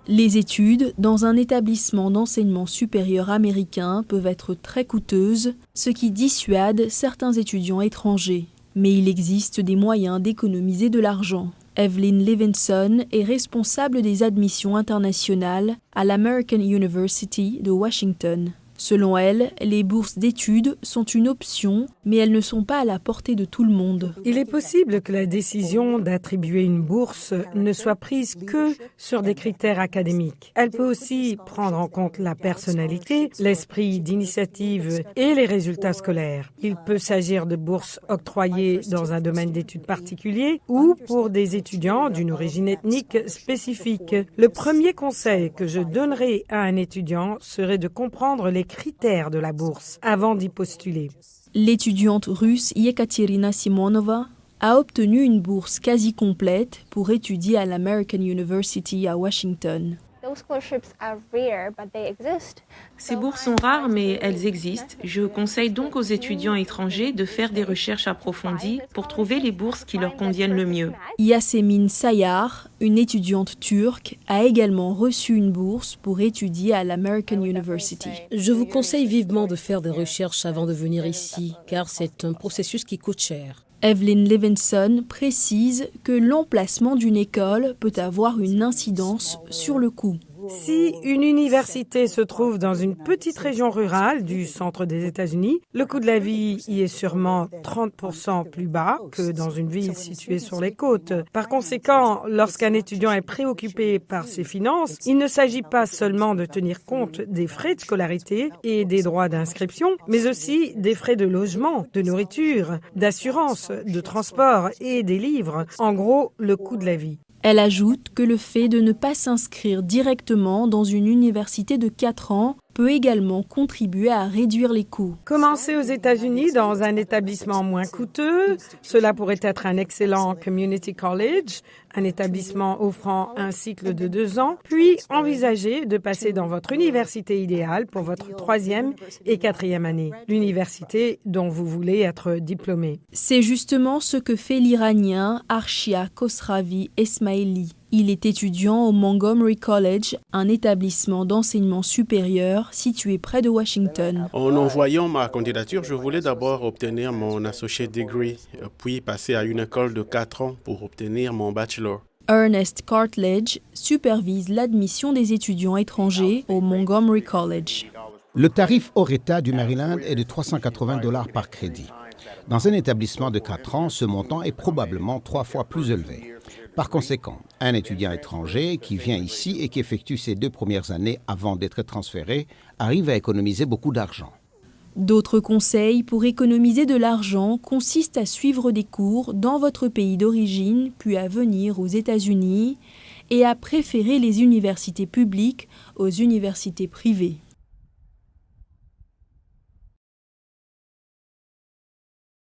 Les études dans un établissement d'enseignement supérieur américain peuvent être très coûteuses, ce qui dissuade certains étudiants étrangers. Mais il existe des moyens d'économiser de l'argent. Evelyn Levinson est responsable des admissions internationales à l'American University de Washington. Selon elle, les bourses d'études sont une option, mais elles ne sont pas à la portée de tout le monde. Il est possible que la décision d'attribuer une bourse ne soit prise que sur des critères académiques. Elle peut aussi prendre en compte la personnalité, l'esprit d'initiative et les résultats scolaires. Il peut s'agir de bourses octroyées dans un domaine d'études particulier ou pour des étudiants d'une origine ethnique spécifique. Le premier conseil que je donnerais à un étudiant serait de comprendre les critères de la bourse avant d'y postuler. L'étudiante russe Yekaterina Simonova a obtenu une bourse quasi complète pour étudier à l'American University à Washington. Ces bourses sont rares, mais elles existent. Je conseille donc aux étudiants étrangers de faire des recherches approfondies pour trouver les bourses qui leur conviennent le mieux. Yasemin Sayar, une étudiante turque, a également reçu une bourse pour étudier à l'American University. Je vous conseille vivement de faire des recherches avant de venir ici, car c'est un processus qui coûte cher. Evelyn Levinson précise que l'emplacement d'une école peut avoir une incidence sur le coût. Si une université se trouve dans une petite région rurale du centre des États-Unis, le coût de la vie y est sûrement 30% plus bas que dans une ville située sur les côtes. Par conséquent, lorsqu'un étudiant est préoccupé par ses finances, il ne s'agit pas seulement de tenir compte des frais de scolarité et des droits d'inscription, mais aussi des frais de logement, de nourriture, d'assurance, de transport et des livres. En gros, le coût de la vie. Elle ajoute que le fait de ne pas s'inscrire directement dans une université de 4 ans peut également contribuer à réduire les coûts. Commencer aux États-Unis dans un établissement moins coûteux, cela pourrait être un excellent community college, un établissement offrant un cycle de 2 ans, puis envisager de passer dans votre université idéale pour votre 3e et 4e année, l'université dont vous voulez être diplômé. C'est justement ce que fait l'Iranien Arshia Khosravi Esmaili. Il est étudiant au Montgomery College, un établissement d'enseignement supérieur situé près de Washington. En envoyant ma candidature, je voulais d'abord obtenir mon associate degree, puis passer à une école de 4 ans pour obtenir mon bachelor. Ernest Cartledge supervise l'admission des étudiants étrangers au Montgomery College. Le tarif hors État du Maryland est de $380 par crédit. Dans un établissement de 4 ans, ce montant est probablement 3 fois plus élevé. Par conséquent, un étudiant étranger qui vient ici et qui effectue ses 2 premières années avant d'être transféré arrive à économiser beaucoup d'argent. D'autres conseils pour économiser de l'argent consistent à suivre des cours dans votre pays d'origine, puis à venir aux États-Unis et à préférer les universités publiques aux universités privées.